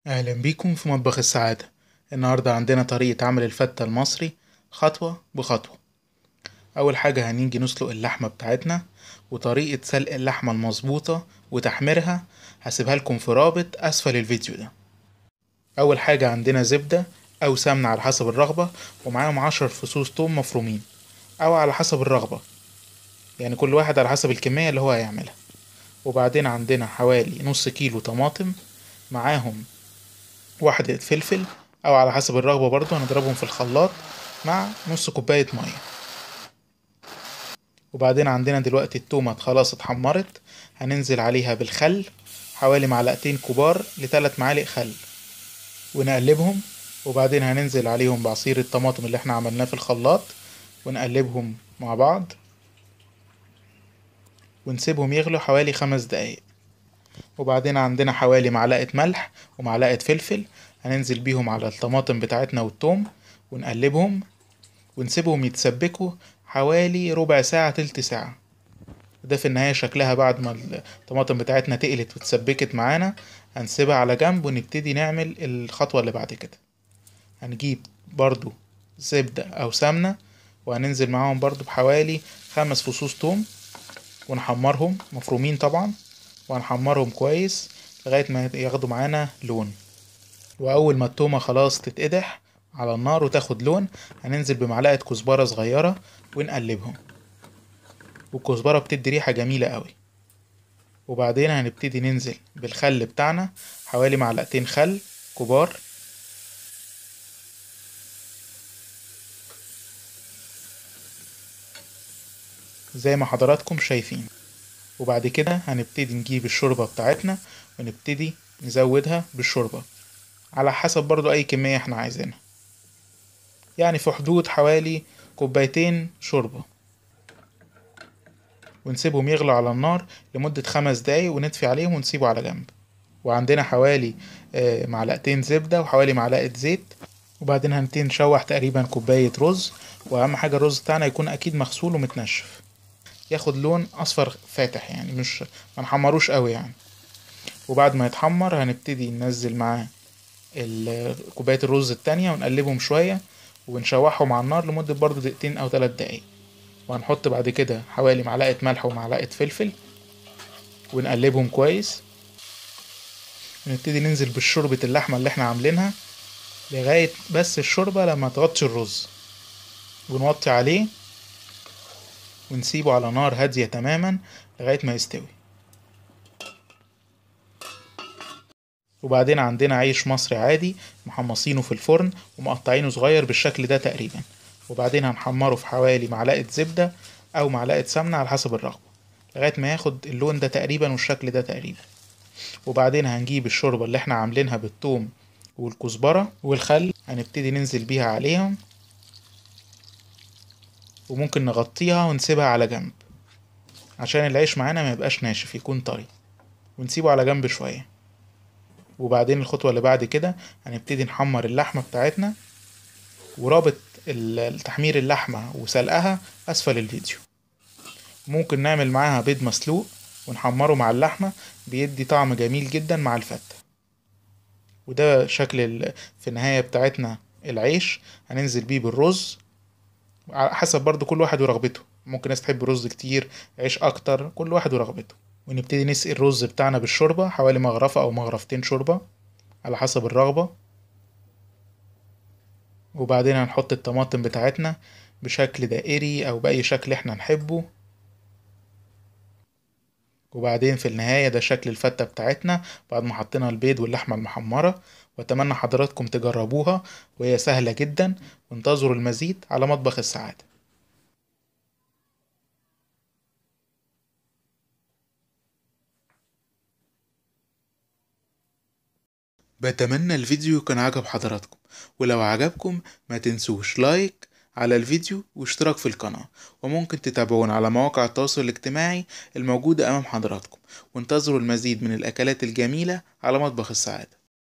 أهلا بيكم في مطبخ السعادة. النهاردة عندنا طريقة عمل الفتة المصري خطوة بخطوة. أول حاجة هنيجي نسلق اللحمة بتاعتنا، وطريقة سلق اللحمة المظبوطة وتحميرها هسيبها لكم في رابط أسفل الفيديو ده. أول حاجة عندنا زبدة أو سمنة على حسب الرغبة، ومعاهم 10 فصوص توم مفرومين أو على حسب الرغبة، يعني كل واحد على حسب الكمية اللي هو هيعملها. وبعدين عندنا حوالي نص كيلو طماطم، معاهم واحدة فلفل أو على حسب الرغبة برضو هنضربهم في الخلاط مع نص كوباية مية. وبعدين عندنا دلوقتي التومة خلاص اتحمرت، هننزل عليها بالخل حوالي معلقتين كبار ل3 معالق خل ونقلبهم. وبعدين هننزل عليهم بعصير الطماطم اللي احنا عملناه في الخلاط ونقلبهم مع بعض ونسيبهم يغلوا حوالي 5 دقايق. وبعدين عندنا حوالي معلقة ملح ومعلقة فلفل، هننزل بيهم على الطماطم بتاعتنا والثوم ونقلبهم ونسيبهم يتسبكوا حوالي ربع ساعة تلت ساعة. ده في النهاية شكلها بعد ما الطماطم بتاعتنا تقلت وتسبكت معانا. هنسيبها على جنب ونبتدي نعمل الخطوة اللي بعد كده. هنجيب برضو زبدة أو سمنة وهننزل معاهم برضو بحوالي 5 فصوص توم ونحمرهم مفرومين طبعا، وهنحمرهم كويس لغاية ما ياخدوا معانا لون. وأول ما التومة خلاص تتقدح على النار وتاخد لون، هننزل بمعلقة كزبرة صغيرة ونقلبهم، والكزبرة بتدي ريحة جميلة قوي. وبعدين هنبتدي ننزل بالخل بتاعنا حوالي معلقتين خل كبار، زي ما حضراتكم شايفين. وبعد كده هنبتدي نجيب الشوربة بتاعتنا ونبتدي نزودها بالشوربة على حسب برضو أي كمية احنا عايزينها، يعني في حدود حوالي كوبايتين شوربة، ونسيبهم يغلوا على النار لمدة 5 دقايق ونطفي عليهم ونسيبه على جنب. وعندنا حوالي معلقتين زبدة وحوالي معلقة زيت. وبعدين هنبتدي نشوح تقريبا كوباية رز، وأهم حاجة الرز بتاعنا يكون أكيد مغسول ومتنشف، ياخد لون أصفر فاتح، يعني مش منحمروش قوي يعني. وبعد ما يتحمر هنبتدي ننزل معاه كوباية الرز التانية ونقلبهم شوية ونشوحهم على النار لمدة برضو دقيقتين أو 3 دقايق. وهنحط بعد كده حوالي معلقة ملح ومعلقة فلفل ونقلبهم كويس، ونبتدي ننزل بالشوربة اللحمة اللي احنا عاملينها لغاية بس الشوربة لما تغطي الرز، ونوطي عليه ونسيبه على نار هادية تماما لغاية ما يستوي. وبعدين عندنا عيش مصري عادي محمصينه في الفرن ومقطعينه صغير بالشكل ده تقريبا، وبعدين هنحمره في حوالي معلقة زبدة أو معلقة سمنة على حسب الرغبة لغاية ما ياخد اللون ده تقريبا والشكل ده تقريبا. وبعدين هنجيب الشوربة اللي احنا عاملينها بالثوم والكزبرة والخل، هنبتدي ننزل بيها عليهم، وممكن نغطيها ونسيبها على جنب عشان العيش معانا ما يبقاش ناشف، يكون طري، ونسيبه على جنب شوية. وبعدين الخطوة اللي بعد كده هنبتدي نحمر اللحمة بتاعتنا، ورابط تحمير اللحمة وسلقها أسفل الفيديو. ممكن نعمل معاها بيض مسلوق ونحمره مع اللحمة، بيدي طعم جميل جدا مع الفتة. وده شكل في النهاية بتاعتنا العيش. هننزل بيه بالرز على حسب برضو كل واحد ورغبته، ممكن ناس تحب رز كتير، عيش اكتر، كل واحد ورغبته. ونبتدي نسقي الرز بتاعنا بالشوربة حوالي مغرفة او مغرفتين شوربة على حسب الرغبة. وبعدين هنحط الطماطم بتاعتنا بشكل دائري او باي شكل احنا نحبه. وبعدين في النهاية ده شكل الفتة بتاعتنا بعد ما حطينا البيض واللحمة المحمرة. واتمنى حضراتكم تجربوها، وهي سهلة جدا. وانتظروا المزيد على مطبخ السعادة. بتمنى الفيديو كان عجب حضراتكم، ولو عجبكم ما تنسوش لايك على الفيديو واشتراك في القناة، وممكن تتابعونا على مواقع التواصل الاجتماعي الموجودة أمام حضراتكم. وانتظروا المزيد من الأكلات الجميلة على مطبخ السعادة.